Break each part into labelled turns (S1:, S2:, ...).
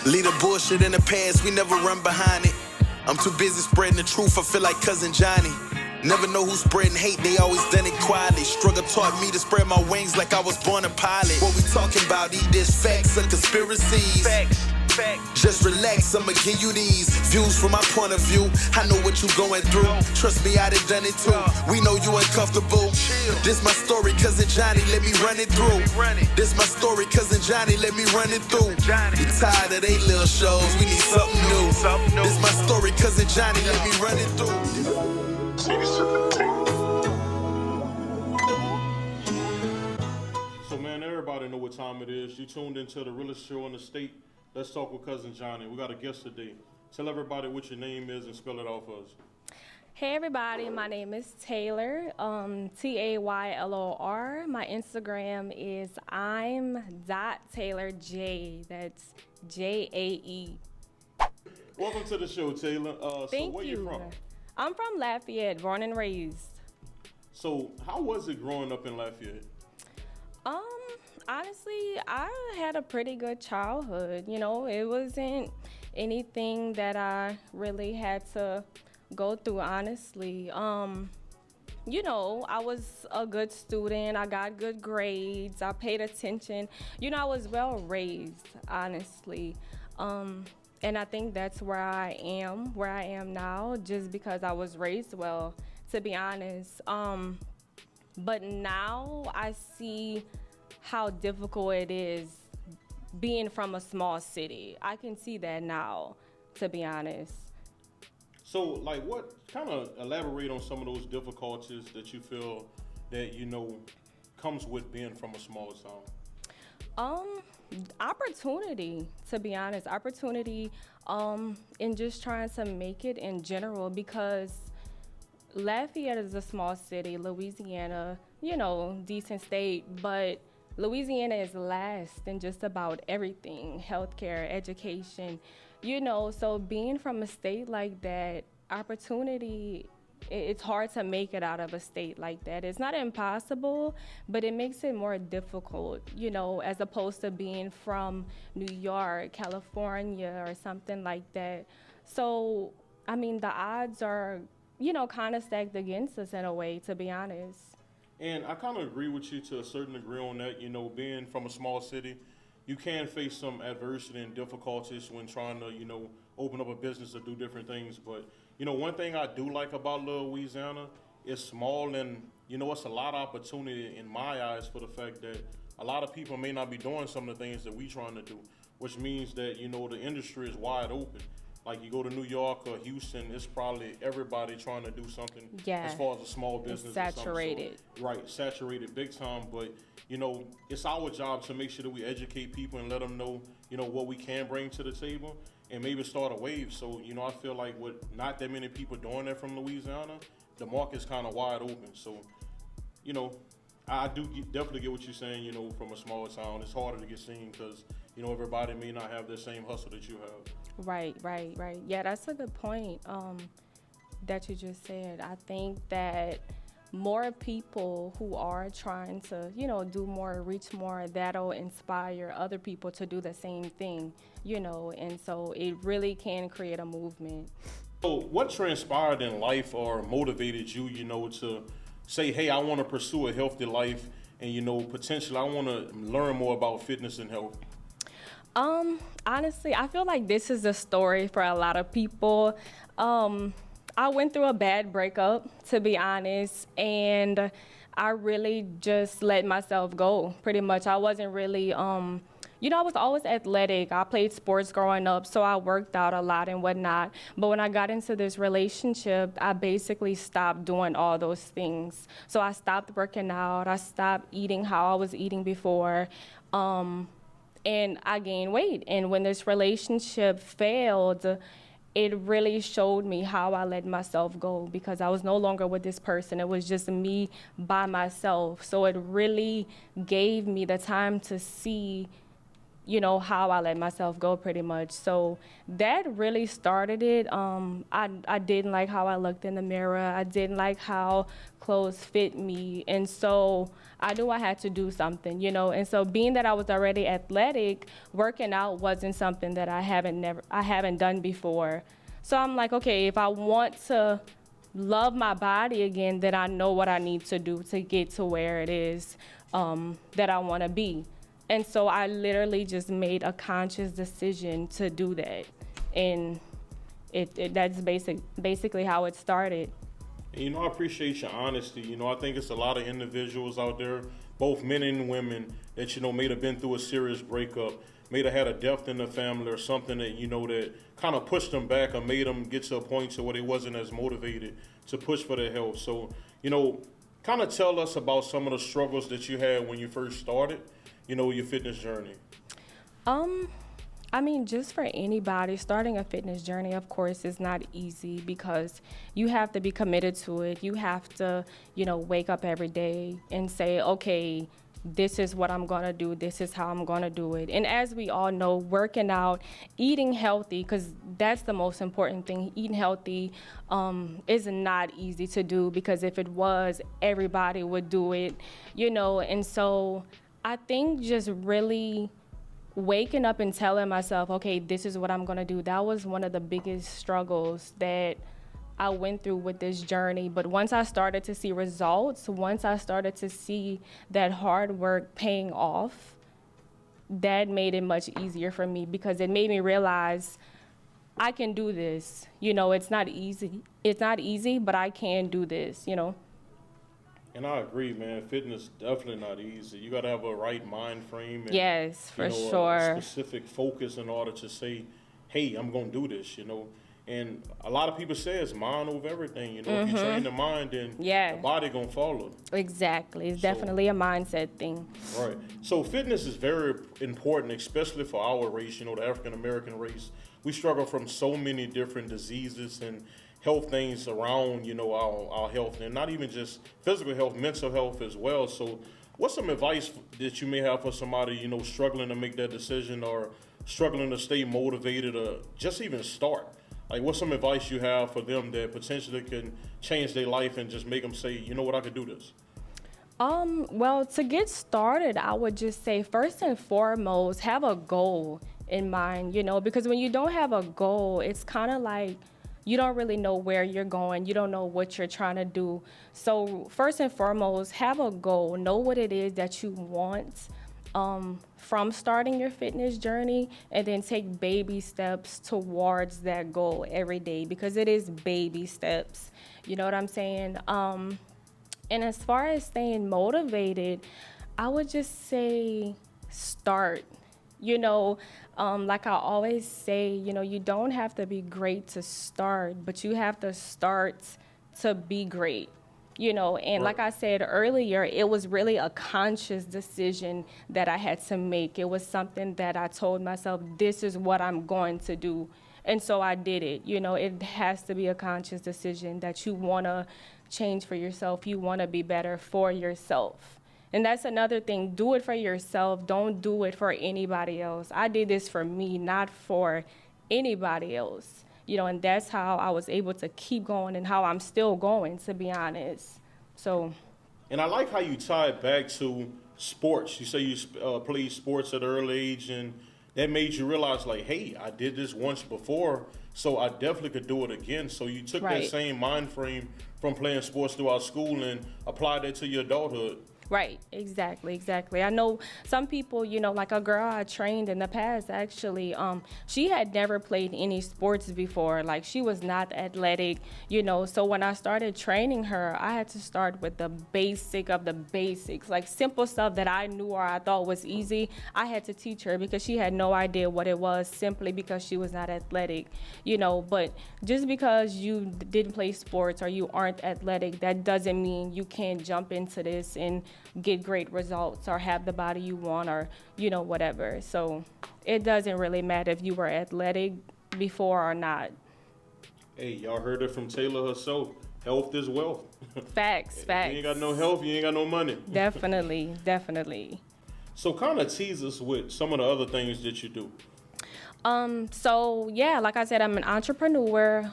S1: Leave the bullshit in the past, we never run behind it. I'm too busy spreading the truth, I feel like Cuzin Johnny. Never know who's spreading hate, they always done it quietly. Struggle taught me to spread my wings like I was born a pilot. What we talking about, eat this facts or conspiracies? Facts. Just relax, I'ma give you these views from my point of view. I know what you going through. Trust me, I done it too. We know you uncomfortable. This my story, Cuzin Johnny, let me run it through. This my story, Cuzin Johnny, let me run it through. We tired of they little shows, we need something new. This my story, Cuzin Johnny, let me run it through.
S2: So man, everybody know what time it is. You tuned into the realest show in the state. Let's talk with Cuzin Johnny. We got a guest today. Tell everybody what your name is and spell it out for us.
S3: Hey everybody, my name is Taylor, Taylor. My Instagram is I'm.TaylorJae. That's Jae.
S2: Welcome to the show, Taylor.
S3: Thank
S2: so where you from?
S3: I'm from Lafayette, born and raised.
S2: So how was it growing up in Lafayette?
S3: Honestly, I had a pretty good childhood. You know, it wasn't anything that I really had to go through, honestly. You know, I was a good student. I got good grades. I paid attention. You know, I was well raised, honestly. And I think that's where I am now, just because I was raised well, to be honest. But now I see how difficult it is being from a small city. I can see that now, to be honest.
S2: So, like, what kind of elaborate on some of those difficulties that you feel that, you know, comes with being from a small town?
S3: Opportunity, to be honest. Opportunity in just trying to make it in general, because Lafayette is a small city, Louisiana, you know, decent state, but Louisiana is last in just about everything, healthcare, education, you know, so being from a state like that, opportunity, it's hard to make it out of a state like that. It's not impossible, but it makes it more difficult, you know, as opposed to being from New York, California, or something like that. So, I mean, the odds are, you know, kind of stacked against us in a way, to be honest.
S2: And I kind of agree with you to a certain degree on that. You know, being from a small city, you can face some adversity and difficulties when trying to, you know, open up a business or do different things. But, you know, one thing I do like about Louisiana is small, and, you know, it's a lot of opportunity in my eyes for the fact that a lot of people may not be doing some of the things that we trying to do, which means that, you know, the industry is wide open. Like you go to New York or Houston, it's probably everybody trying to do something as far as a small business.
S3: It's saturated.
S2: So, right, saturated big time. But, you know, it's our job to make sure that we educate people and let them know, you know, what we can bring to the table and maybe start a wave. So, you know, I feel like with not that many people doing that from Louisiana, the market's kind of wide open. So, you know, I do definitely get what you're saying, you know, from a smaller town. It's harder to get seen because, you know, everybody may not have the same hustle that you have.
S3: Right. Yeah, that's a good point that you just said. I think that more people who are trying to, you know, do more, reach more, that'll inspire other people to do the same thing, you know, and so it really can create a movement.
S2: So what transpired in life or motivated you, you know, to say, hey, I want to pursue a healthy life and, you know, potentially I want to learn more about fitness and health?
S3: Honestly, I feel like this is a story for a lot of people. I went through a bad breakup, to be honest, and I really just let myself go, pretty much. I wasn't really, you know, I was always athletic. I played sports growing up, so I worked out a lot and whatnot. But when I got into this relationship, I basically stopped doing all those things. So I stopped working out. I stopped eating how I was eating before. And I gained weight. And when this relationship failed, it really showed me how I let myself go, because I was no longer with this person. It was just me by myself. So it really gave me the time to see how I let myself go pretty much. So that really started it. I didn't like how I looked in the mirror. I didn't like how clothes fit me. And so I knew I had to do something. And so being that I was already athletic, working out wasn't something that I haven't done before. So I'm like, okay, if I want to love my body again, then I know what I need to do to get to where it is that I want to be. And so I literally just made a conscious decision to do that. And that's basically how it started.
S2: And, I appreciate your honesty. I think it's a lot of individuals out there, both men and women, that, may have been through a serious breakup, may have had a death in the family or something that, that kind of pushed them back or made them get to a point to where they wasn't as motivated to push for their health. So, kind of tell us about some of the struggles that you had when you first started, your fitness journey.
S3: I mean, just for anybody, starting a fitness journey, of course, is not easy because you have to be committed to it. You have to, wake up every day and say, okay, this is what I'm gonna do. This is how I'm gonna do it. And as we all know, working out, eating healthy, because that's the most important thing. Eating healthy is not easy to do, because if it was, everybody would do it, And so I think just really waking up and telling myself, okay, this is what I'm gonna do, that was one of the biggest struggles that I went through with this journey. But once I started to see results, once I started to see that hard work paying off, that made it much easier for me, because it made me realize I can do this. It's not easy, but I can do this.
S2: And I agree, man. Fitness definitely not easy. You got to have a right mind frame. And,
S3: yes, for sure.
S2: A specific focus in order to say, hey, I'm going to do this, And a lot of people say it's mind over everything. If you train the mind, then the body going to follow.
S3: Exactly. It's definitely a mindset thing.
S2: Right. So fitness is very important, especially for our race, the African-American race. We struggle from so many different diseases and health things around, our health, and not even just physical health, mental health as well. So what's some advice that you may have for somebody, struggling to make that decision or struggling to stay motivated or just even start? Like, what's some advice you have for them that potentially can change their life and just make them say, you know what, I could do this?
S3: Well, to get started, I would just say, first and foremost, have a goal in mind, because when you don't have a goal, it's kind of like you don't really know where you're going. You don't know what you're trying to do. So first and foremost, have a goal. Know what it is that you want from starting your fitness journey, and then take baby steps towards that goal every day, because it is baby steps. You know what I'm saying? And as far as staying motivated, I would just say start. Like I always say, you don't have to be great to start, but you have to start to be great. And like I said earlier, it was really a conscious decision that I had to make. It was something that I told myself, this is what I'm going to do. And so I did it. It has to be a conscious decision that you want to change for yourself. You want to be better for yourself. And that's another thing. Do it for yourself. Don't do it for anybody else. I did this for me, not for anybody else. And that's how I was able to keep going and how I'm still going, to be honest. So.
S2: And I like how you tie it back to sports. You say you played sports at an early age, and that made you realize, like, hey, I did this once before, so I definitely could do it again. So you took that same mind frame from playing sports throughout school and applied that to your adulthood.
S3: Right, exactly. I know some people, like a girl I trained in the past, actually, she had never played any sports before. Like, she was not athletic, so when I started training her, I had to start with the basic of the basics, like simple stuff that I knew or I thought was easy. I had to teach her because she had no idea what it was, simply because she was not athletic, but just because you didn't play sports or you aren't athletic, that doesn't mean you can't jump into this and get great results or have the body you want, or whatever. So it doesn't really matter if you were athletic before or not.
S2: Hey, y'all heard it from Taylor herself. Health is wealth.
S3: Facts.
S2: If you ain't got no health, you ain't got no money.
S3: Definitely.
S2: So kind of tease us with some of the other things that you do.
S3: So yeah, like I said, I'm an entrepreneur.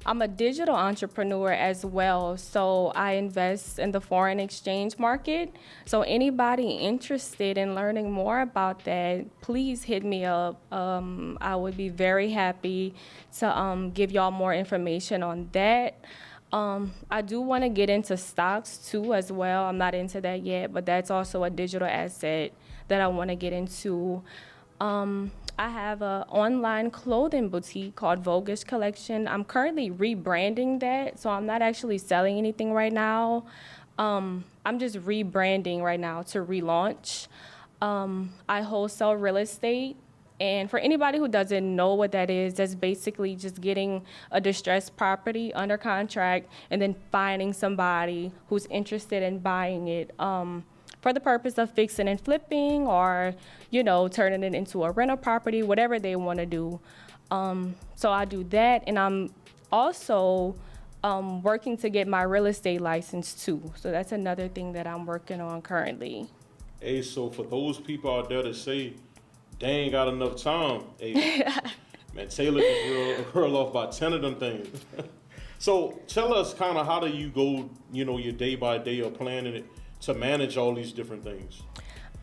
S3: I'm a digital entrepreneur as well. So I invest in the foreign exchange market. So anybody interested in learning more about that, please hit me up. I would be very happy to give y'all more information on that. I do want to get into stocks too as well. I'm not into that yet, but that's also a digital asset that I want to get into. I have an online clothing boutique called Voguish Collection. I'm currently rebranding that, so I'm not actually selling anything right now. I'm just rebranding right now to relaunch. I wholesale real estate. And for anybody who doesn't know what that is, that's basically just getting a distressed property under contract and then finding somebody who's interested in buying it. For the purpose of fixing and flipping or, turning it into a rental property, whatever they want to do. So I do that, and I'm also working to get my real estate license too. So that's another thing that I'm working on currently.
S2: Hey, so for those people out there that say, they ain't got enough time, hey, man, Taylor just reeled off about 10 of them things. So tell us kind of how do you go, your day by day or planning it to manage all these different things?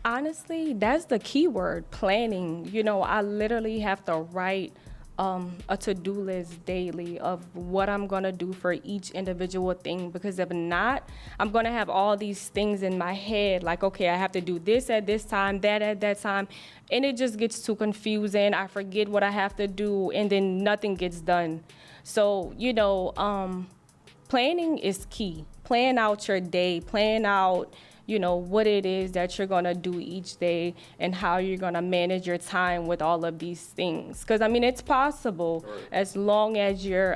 S3: Honestly, that's the key word, planning. I literally have to write a to-do list daily of what I'm going to do for each individual thing, because if not, I'm going to have all these things in my head like, okay, I have to do this at this time, that at that time, and it just gets too confusing. I forget what I have to do, and then nothing gets done. So, planning is key. Plan out your day, plan out what it is that you're going to do each day and how you're going to manage your time with all of these things. Because, it's possible as long as you're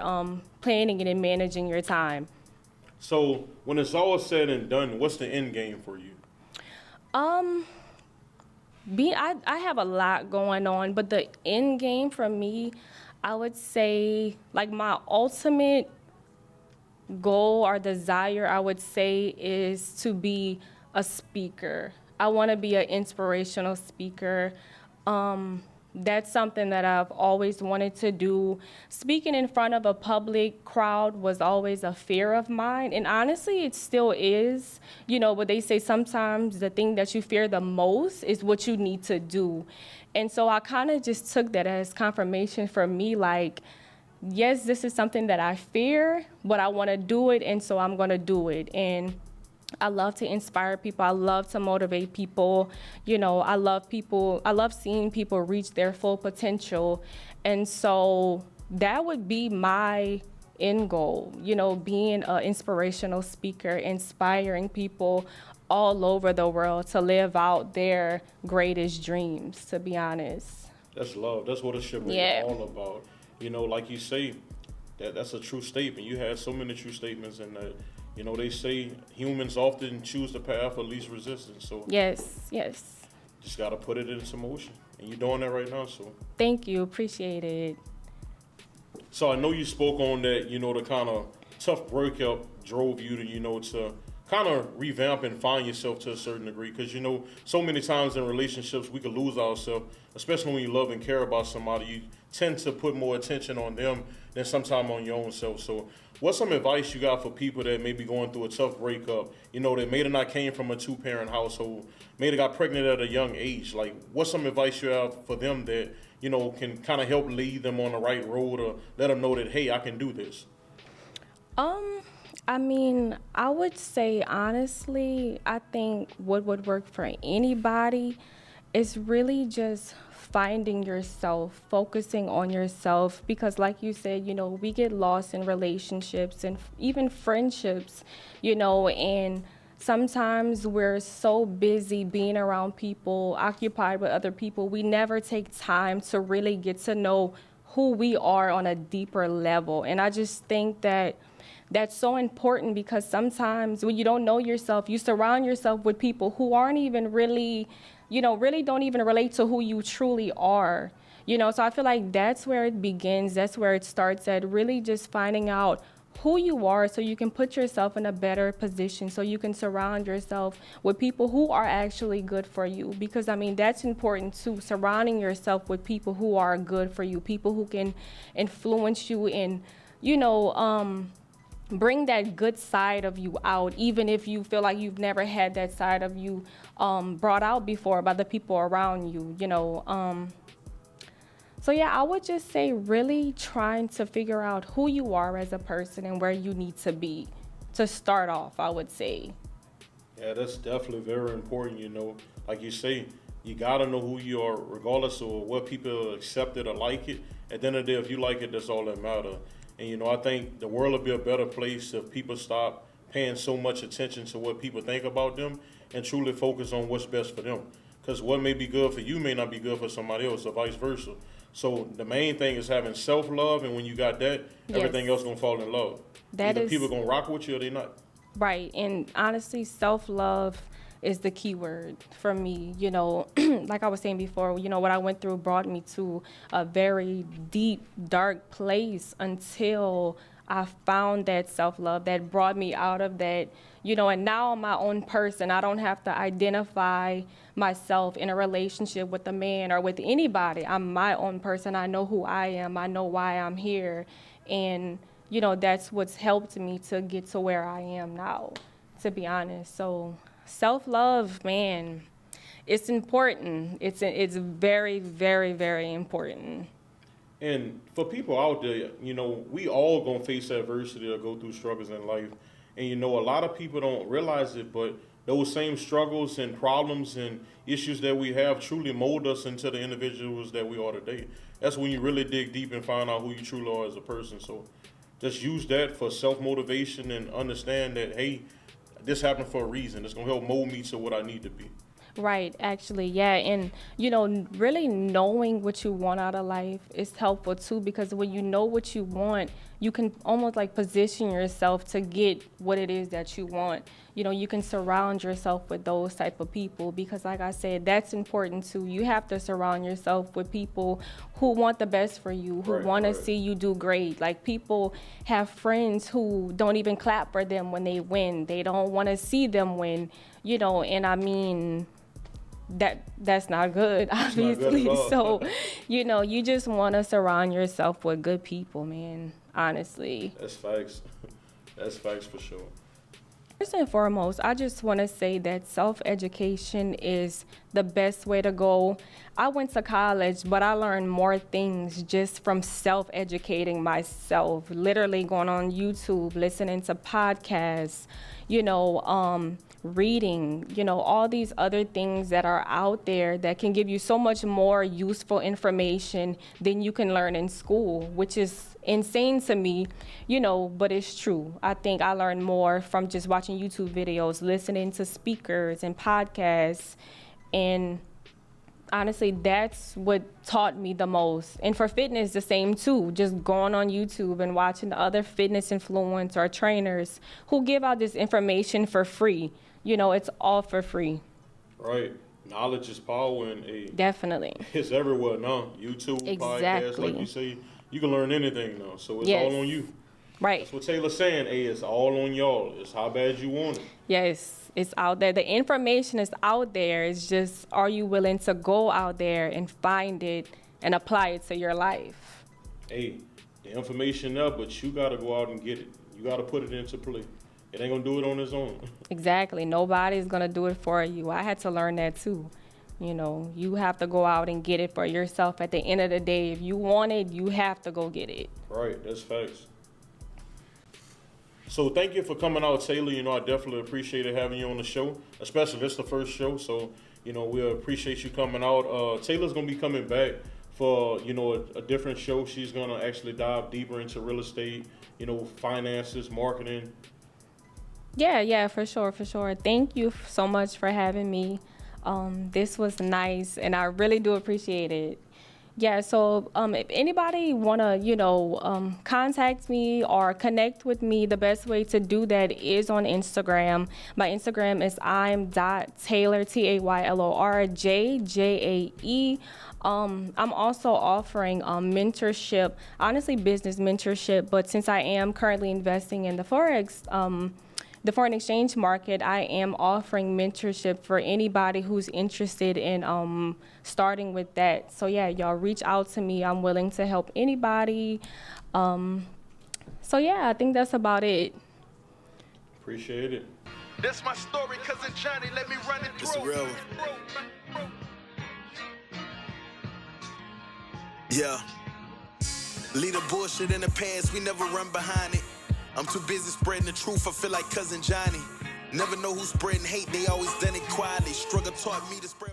S3: planning it and managing your time.
S2: So when it's all said and done, what's the end game for you?
S3: I have a lot going on, but the end game for me, I would say, like, my ultimate goal or desire, I would say, is to be a speaker. I want to be an inspirational speaker. That's something that I've always wanted to do. Speaking in front of a public crowd was always a fear of mine, and honestly, it still is. But they say sometimes the thing that you fear the most is what you need to do. And so I kind of just took that as confirmation for me, like, yes, this is something that I fear, but I want to do it, and so I'm going to do it. And I love to inspire people. I love to motivate people. I love seeing people reach their full potential. And so that would be my end goal, being an inspirational speaker, inspiring people all over the world to live out their greatest dreams, to be honest.
S2: That's love. That's what it should be all about. Like you say, that's a true statement. You have so many true statements in that. They say humans often choose the path of least resistance. So
S3: yes.
S2: Just got to put it into motion. And you're doing that right now, so.
S3: Thank you. Appreciate it.
S2: So I know you spoke on that, the kind of tough breakup drove you to, to kind of revamp and find yourself to a certain degree. Because, so many times in relationships, we can lose ourselves, especially when you love and care about somebody. You tend to put more attention on them than sometimes on your own self. So what's some advice you got for people that may be going through a tough breakup, that may have not came from a two-parent household, may have got pregnant at a young age? Like, what's some advice you have for them that, can kind of help lead them on the right road or let them know that, hey, I can do this?
S3: I would say, honestly, I think what would work for anybody is really just finding yourself, focusing on yourself, because like you said, we get lost in relationships and even friendships, and sometimes we're so busy being around people, occupied with other people, we never take time to really get to know who we are on a deeper level. And I just think that that's so important, because sometimes when you don't know yourself, you surround yourself with people who aren't even really don't even relate to who you truly are. So I feel like that's where it begins. That's where it starts, at really just finding out who you are so you can put yourself in a better position, so you can surround yourself with people who are actually good for you. Because I mean, that's important too, surrounding yourself with people who are good for you, people who can influence you and, you know, bring that good side of you out, even if you feel like you've never had that side of you brought out before by the people around you, you know. So yeah, I would just say really trying to figure out who you are as a person and where you need to be to start off, I would say.
S2: Yeah, that's definitely very important, you know. Like you say, you gotta know who you are, regardless of what people accept it or like it. At the end of the day, if you like it, that's all that matters. And you know, I think the world would be a better place if people stop paying so much attention to what people think about them and truly focus on what's best for them. Because what may be good for you may not be good for somebody else, or vice versa. So the main thing is having self love, and when you got that, everything
S3: Yes.
S2: else gonna fall in love.
S3: That
S2: Either
S3: is
S2: people gonna rock with you or they not.
S3: right. And honestly, self-love is the key word for me. You know, like I was saying before, you know, what I went through brought me to a very deep, dark place until I found that self-love that brought me out of that, you know, and now I'm my own person. I don't have to identify myself in a relationship with a man or with anybody. I'm my own person. I know who I am. I know why I'm here. And, you know, that's what's helped me to get to where I am now, to be honest. So self-love, man, it's important. It's very, very, very important.
S2: And for people out there, you know, we all gonna face adversity or go through struggles in life. And you know, a lot of people don't realize it, but those same struggles and problems and issues that we have truly mold us into the individuals that we are today. That's when you really dig deep and find out who you truly are as a person. So just use that for self motivation and understand that, hey, this happened for a reason. It's gonna help mold me to what I need to be.
S3: Right, actually, yeah. And, you know, really knowing what you want out of life is helpful too, because when you know what you want, you can almost like position yourself to get what it is that you want. You know, you can surround yourself with those type of people because, like I said, that's important too. You have to surround yourself with people who want the best for you, who
S2: Right,
S3: want to
S2: right.
S3: see you do great. Like, people have friends who don't even clap for them when they win. They don't want to see them win, you know, and I mean, that's not good,
S2: It's not good
S3: obviously.
S2: at all.
S3: So, you know, you just want to surround yourself with good people, man, honestly.
S2: That's facts. That's facts for sure.
S3: First and foremost, I just want to say that self-education is the best way to go. I went to college, but I learned more things just from self-educating myself, literally going on YouTube, listening to podcasts, you know, reading, you know, all these other things that are out there that can give you so much more useful information than you can learn in school, which is insane to me, you know, but it's true. I think I learned more from just watching YouTube videos, listening to speakers and podcasts, and honestly, that's what taught me the most. And for fitness, the same too. Just going on YouTube and watching the other fitness influencers or trainers who give out this information for free. You know, it's all for free.
S2: Right. Knowledge is power, and
S3: Definitely.
S2: it's everywhere now. YouTube, podcasts, like
S3: Exactly.
S2: you say, you can learn anything now. So it's
S3: Yes.
S2: all on you.
S3: Right.
S2: That's what Taylor's saying. Hey, it's all on y'all. It's how bad you want it.
S3: Yes, it's out there. The information is out there. It's just, are you willing to go out there and find it and apply it to your life?
S2: Hey, the information there, but you got to go out and get it. You got to put it into play. It ain't going to do it on its own.
S3: Exactly. Nobody's going to do it for you. I had to learn that too. You know, you have to go out and get it for yourself. At the end of the day, if you want it, you have to go get it.
S2: Right, that's facts. So thank you for coming out, Taylor. You know, I definitely appreciated having you on the show, especially this the first show. So, you know, we appreciate you coming out. Taylor's going to be coming back for, you know, a different show. She's going to actually dive deeper into real estate, you know, finances, marketing.
S3: Yeah, for sure, for sure. Thank you so much for having me. This was nice, and I really do appreciate it. Yeah, so if anybody wanna, contact me or connect with me, the best way to do that is on Instagram. My Instagram is I'm.Taylor, Taylor Jae. I'm also offering mentorship, honestly business mentorship, but since I am currently investing in the foreign exchange market, I am offering mentorship for anybody who's interested in starting with that. So yeah, y'all reach out to me. I'm willing to help anybody. So yeah, I think that's about it.
S2: Appreciate it.
S1: That's my story, Cuzin Johnny. Let me run it through. It's a real one. Yeah. Leave the bullshit in the past, we never run behind it. I'm too busy spreading the truth, I feel like Cuzin Johnny. Never know who's spreading hate, they always done it quietly. Struggle taught me to spread my